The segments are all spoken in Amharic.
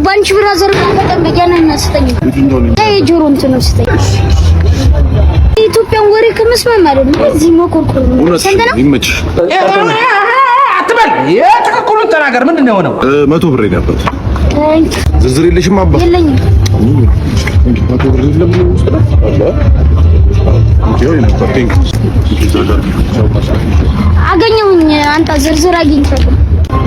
ባንቺ ብራዘር በጣም በያናና ስተኝ ጆሮ እንትን ነው ስተኝ ኢትዮጵያን ወሬ ከመስማት ማለት ነው። እዚህ መኮርኮር ነው ሰንደና ይመች አትበል የተከኩሉን ተናገር። ምንድነው የሆነው? 100 ብር ነበር። ዝርዝር የለሽም አባ? የለኝም። 100 ብር የለም ነው ውስጥ አለ አገኘሁኝ። አንተ ዝርዝር አግኝተህ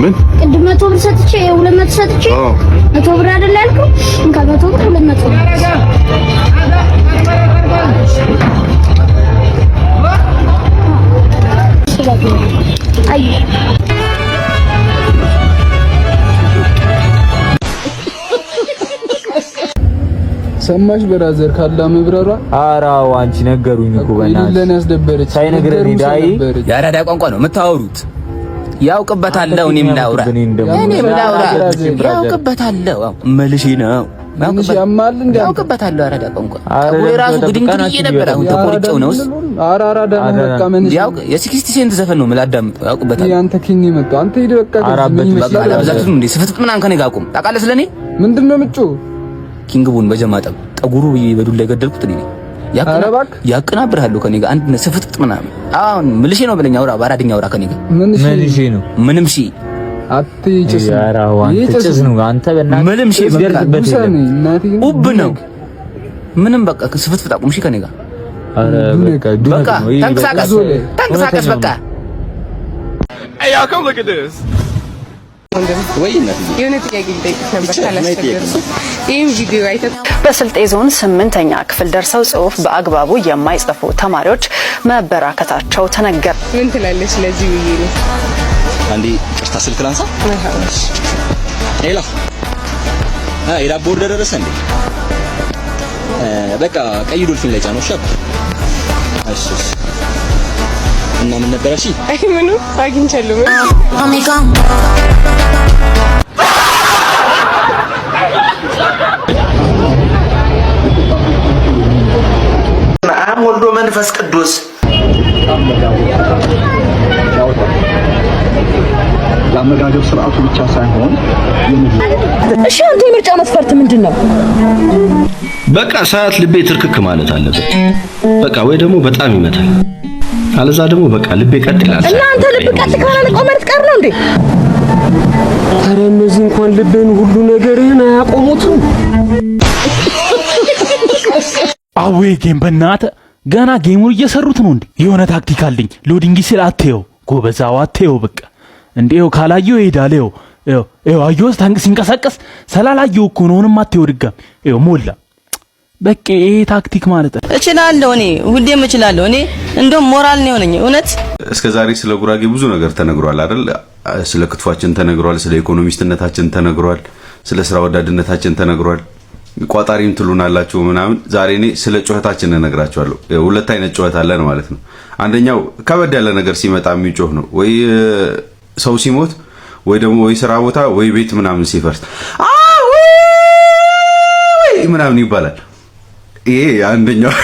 ምን ቅድም 100 ብር ሰጥቼ 200 ሰጥቼ 100 ብር አይደል ያልከው? እንካ 100 ብር 200 ብር አይ ሰማሽ ብራዘር ካላ መብረራ አራው አንቺ ነገሩኝ እኮ በእናትሽ ለኔ ያስደበረች ሳይነግረኝ ዳይ ያራዳ ቋንቋ ነው የምታወሩት። ያውቅበታለሁ እኔም ላውራ ያውቅበታለሁ መልሼ ነው ያውቅበታለሁ። ያራዳ ቋንቋ ወይ ራሱ ግድንግድ እየነበረ አሁን ተቆርጬው ነውስ አራራዳ ነው በቃ ምን ያውቅ የ60 ሴንት ዘፈን ነው የምላዳምጠው። ያውቅበታል። ያንተ ኪኒ መጣ አንተ ሄደ በቃ ምን ይመስላል? አብዛቱን እንዴ ስፍጥጥ ምናምን ከኔ ጋር አቁም። ታውቃለህ ስለኔ ምንድነው ምጩ ኪንግቡን በጀማጠብ ጠጉሩ በዱላ የገደልኩት እኔ ያቀናብራለሁ ከኔ ጋር አንድ ስፍጥጥ ምናምን አሁን ምልሼ ነው ብለኝ አውራ በአራድኛ አውራ ከኔ ጋር ምልሼ ነው ምንም ሺ አትይጭስ ያራው አንተ ጭስ ነው አንተ በእናትህ ምንም ሺ በርበት ኡብ ነው ምንም በቃ ስፍጥጥ አቁም ሺ ከኔ ጋር አረ በቃ ተንቀሳቀስ በቃ Hey y'all come look at this. በስልጤ ዞን 8ኛ ክፍል ደርሰው ጽሑፍ በአግባቡ የማይጽፉ ተማሪዎች መበራከታቸው ተነገረ። ምን ትላለች? ስለዚህ ውዬ ነው አንዴ ቅርታ ስልክ ላንሳ። ሄሎ የዳቦ ኦርደር ደረሰ እንዴ? በቃ ቀይ ዶልፊን ላይ ጫነው። እሺ እና ምን ነበር? እሺ አይ ምኑ አግኝቻለሁ። አብ ወልዶ መንፈስ ቅዱስ የአመጋገብ ስርዓቱ ብቻ ሳይሆን እሺ አንተ የምርጫ መስፈርት ምንድነው? በቃ ሰዓት ልቤ ትርክክ ማለት አለበት። በቃ ወይ ደግሞ በጣም ይመታል፣ አለዛ ደግሞ በቃ ልቤ ቀጥ ይላል። እና አንተ ልብ ቀጥ ካለ ቆመት ቀር ነው እንዴ? ኧረ እነዚህ እንኳን ልብን ሁሉ ነገርህን አያቆሙትም። አዌ ጌም በእናትህ ገና ጌሙን እየሰሩት ነው እንዴ? የሆነ ታክቲክ አለኝ። ሎዲንግ ሲል አትየው ጎበዛው አትየው በቃ እንዴው ካላየው ይሄዳል። ይኸው አየሁት ታንክ ሲንቀሳቀስ ሰላላየው እኮ ነው። ምንም አትየው ድጋም ይኸው ሞላ በቃ ይሄ ታክቲክ ማለት ነው። እችላለሁ እኔ ሁሌም እችላለሁ። እኔ እንደውም ሞራል ነው የሆነኝ እውነት። እስከዛሬ ስለ ጉራጌ ብዙ ነገር ተነግሯል አይደል? ስለ ክትፏችን ተነግሯል፣ ስለ ኢኮኖሚስትነታችን ተነግሯል፣ ስለ ስራ ወዳድነታችን ተነግሯል። ቋጣሪም ትሉናላችሁ ምናምን። ዛሬ እኔ ስለ ጩኸታችን እነግራችኋለሁ። ሁለት አይነት ጩኸት አለን ማለት ነው። አንደኛው ከበድ ያለ ነገር ሲመጣ የሚጮህ ነው፣ ወይ ሰው ሲሞት፣ ወይ ደግሞ ወይ ስራ ቦታ ወይ ቤት ምናምን ሲፈርስ ምናምን ይባላል። ይሄ አንደኛው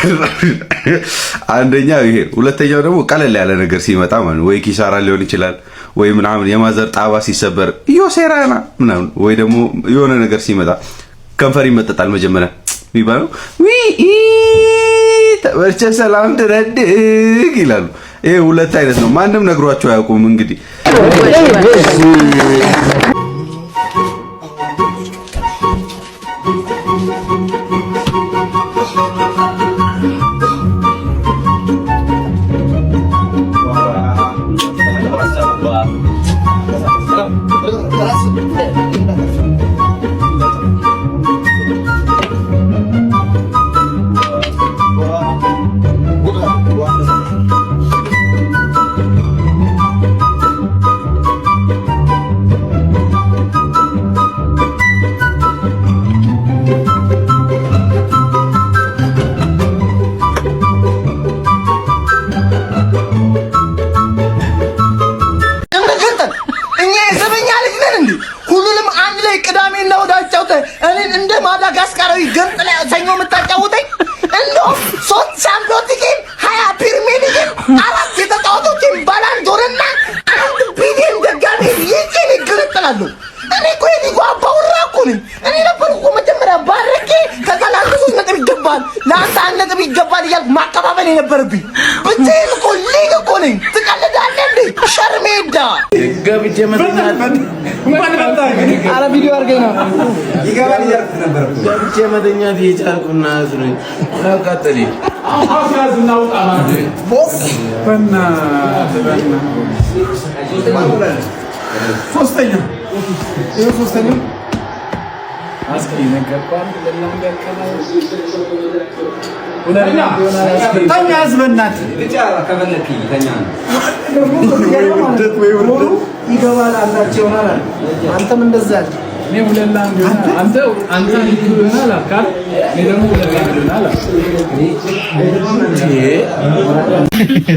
ይሄ። ሁለተኛው ደግሞ ቀለል ያለ ነገር ሲመጣ ማለት ወይ ኪሳራ ሊሆን ይችላል፣ ወይ ምናምን የማዘር ጣባ ሲሰበር ዮሴራና ምናምን፣ ወይ ደግሞ የሆነ ነገር ሲመጣ ከንፈር ይመጠጣል መጀመሪያ የሚባለው ተበርቸ ሰላም ትረድግ ይላሉ። ይሄ ሁለት አይነት ነው። ማንም ነግሯቸው አያውቁም እንግዲህ ማዳጋስካራዊ ገንጥላ ሰኞ የምታጫውተኝ እንደው 3 ቻምፒዮንስ ሊግ 20 ፕሪሚየር ሊግ 4 የተጫወቱትን ባላንዶርና 1 ቢሊዮን ደጋፊ ይጭን ይግርጥላሉ። እኔ እኮ የሊጉ አባወራ እኮ ነኝ። እኔ መጀመሪያ ባረኬ ከዛ ለአንተ 3 ነጥብ ይገባል ለአንተ 1 ነጥብ ይገባል እያልኩ ማቀባበል የነበረብኝ ብቻዬን እኮ ሊግ እኮ ነኝ። ትቀልዳለህ እንዴ ሸርሜዳ ገብቼ መተኛት አረ ቪዲዮ አድርገኝ ነው ይገባል እያልኩት ነበር። ገብቼ መተኛት እየቻልኩና አዝሮኝ ቀጥል አፋፍያዝና ውጣ ማለት ቦስ በና ሶስተኛ አስከኝ ነገርኳን ለምን ያከናው ተኛ አዝበናት ብቻራ ከበለክ ተኛ ነው ይገባል አንዳቸው ይሆናል። አንተም እንደዛ እኔ ሁለላ አንተ ይሆናል አካል እኔ ደግሞ ሁለላ ይሆናል።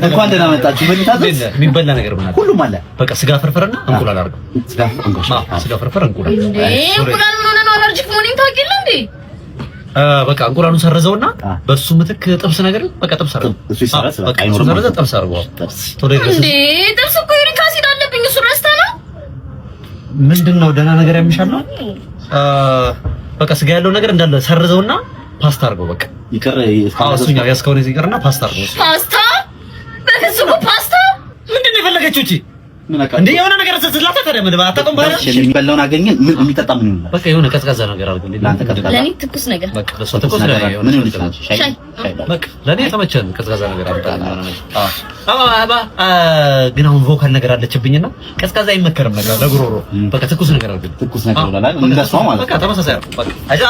እንኳን ደህና መጣችሁ። በእንታዘዝ የሚበላ ነገር ምናምን ሁሉም አለ። በቃ ስጋ ፍርፍርና እንቁላል አድርገው። ስጋ ፍርፍር እንቁላል እንቁላል ምን ሆነ ነው? አለርጂክ መሆኔን ታውቂያለህ እንዴ? በቃ እንቁላሉን ሰረዘውና በሱ ምትክ ጥብስ ነገር በቃ ጥብስ አድርገው። እሱ ይሰራል። በቃ እሱ ሰረዘ ጥብስ አድርገው። እንዴ ጥብስ እኮ ዩሪክ አሲድ አለብኝ። እሱ ረስተህ ነው? ምንድነው ደህና ነገር ያምሻል ነው? በቃ ስጋ ያለው ነገር እንዳለ ሰርዘውና ፓስታ አድርገው። በቃ ይቀር እሱኛው ያስከውን ይቀርና ፓስታ አድርገው። ፓስታ በፍጹም ፓስታ ምንድነው የፈለገችው እቺ? እንዴ የሆነ ነገር ተዝላታ ተደመደ ባታቆም ባለ የሚበላውን አገኘን። ምን የሚጠጣ ምን ይሆናል? በቃ የሆነ ቀዝቃዛ ነገር አድርገን ለአንተ ቀዝቃዛ ለኔ ትኩስ ነገር በቃ ለሷ ትኩስ ነገር ምን ይሆናል? ሻይ በቃ ለኔ ተመቸን ቀዝቃዛ ነገር አድርገን። ግን አሁን ቮካል ነገር አለችብኝና ቀዝቃዛ አይመከርም ነገር ለጉሮሮ በቃ ትኩስ ነገር አድርገን። ትኩስ ነገር ይላል እንደሷ ማለት በቃ ተመሳሳይ ነው። በቃ አጃ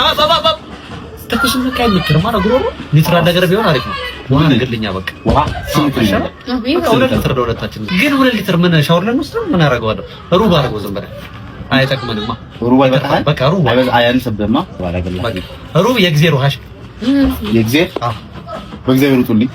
ትኩስ ነገር አይመከርም ማለት ጉሮሮ ኒትራል ነገር ቢሆን አሪፍ ነው። ውሃ ነገርልኛ በቃ ውሃ ስንትሻለ ሁለት ሊትር ለሁለታችን ግን 2 ሊትር ምን ሻወር ለነሱ ምን አደርገዋለሁ? ሩብ አድርገው ዝም ብለህ አይጠቅምንማ። ሩብ አይበቃም። በቃ ሩብ አያንስብህማ። ሩብ የእግዚአብሔር ውሃሽ የእግዚአብሔር በእግዚአብሔር ውጡልኝ።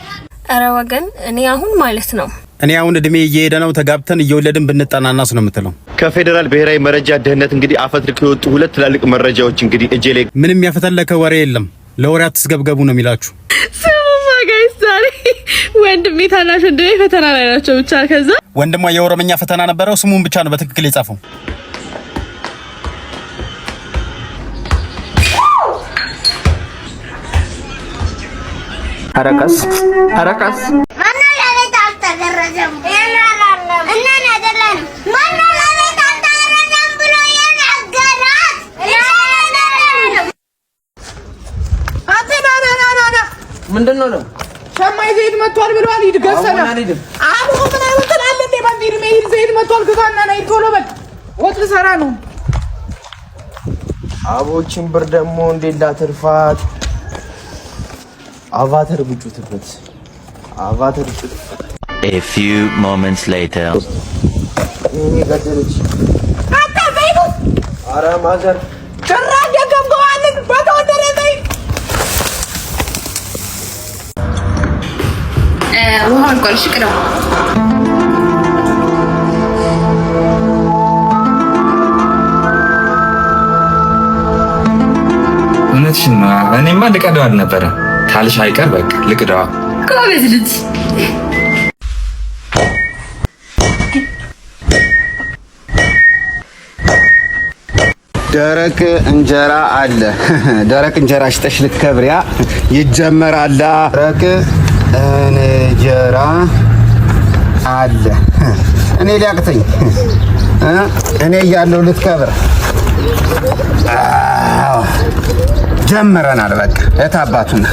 ኧረ ወገን እኔ አሁን ማለት ነው እኔ አሁን እድሜ እየሄደ ነው። ተጋብተን እየወለድን ብንጠናናስ ነው የምትለው። ከፌደራል ብሔራዊ መረጃ ደህንነት እንግዲህ አፈትልከው የወጡ 2 ትላልቅ መረጃዎች እንግዲህ እጄ ላይ ምንም ያፈተለከ ወሬ የለም። ለወሬ አትስገብገቡ ነው የሚላችሁ። ስሙማ ጋይስ ዛሬ ወንድሜ ታናሽ ወንድሜ ፈተና ላይ ናቸው። ብቻ ከዛ ወንድሟ የኦሮምኛ ፈተና ነበረው። ስሙን ብቻ ነው በትክክል የጻፈው። አረቀስ ማን ለኔ ታልተገረዘም እና ነደለን ማን ለኔ ታልተገረዘም ብሎ የናገራት ምንድነው ነው ሸማይ ዘይት መጥቷል ብለዋል። ይድገሰና አሁን ምን አይወጣል እንዴ? ባንዲር መይል ዘይት መጥቷል ግዛና ናይ ቶሎ በል ወጥ ልሰራ ነው። አቦችን ብር ደግሞ እንዴ እንዳትርፋት አቫተር ብጩትበት አቫተር ብጩትበት። A few moments later እኔ ገደለች አታ ዘይቱ አረ ማዘር ጭራ ደገምገዋል በተወደረ ዘይት ውሃውን ቆልሽ ቅደው እውነትሽን ነው። እኔማ ልቀደው አልነበረም ካልሽ አይቀር በቃ ልቅደዋ። ጎበዝ ልጅ። ደረቅ እንጀራ አለ። ደረቅ እንጀራ ሽጠሽ ልትከብሪያ ይጀመራል። ደረቅ እንጀራ አለ። እኔ ሊያቅተኝ እኔ እያለሁ ልትከብር ጀምረናል። በቃ እታባቱና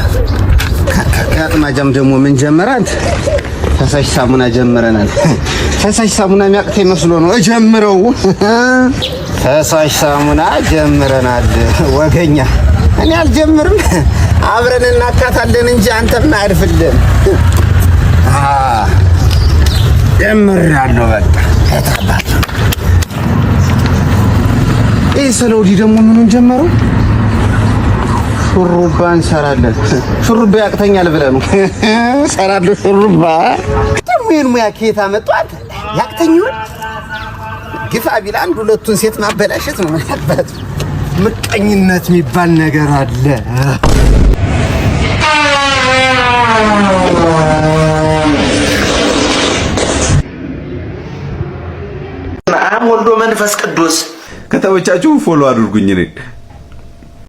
ከአጥማጃም ደግሞ ምን ጀመራል? ፈሳሽ ሳሙና ጀምረናል። ፈሳሽ ሳሙና የሚያቅተ መስሎ ነው እጀምረው። ፈሳሽ ሳሙና ጀምረናል። ወገኛ እኔ አልጀምርም። አብረን እናካታለን እንጂ አንተም አያድፍልን። ጀምራለሁ በቃ እታባቱ። ይህ ሰለውዲ ደግሞ ምኑን ጀመረው? ሹሩባ እንሰራለን። ሹሩባ ያቅተኛል ብለህ ነው? እሰራለሁ ሹሩባ። ምን ሙያ ከየት አመጣት? ያቅተኛል ግፋ ቢል 1-2ቱን ሴት ማበላሸት ነው። ማለት ምቀኝነት የሚባል ነገር አለ። አብ ወልዶ መንፈስ ቅዱስ ከተመቻችሁ ፎሎ አድርጉኝ። እኔ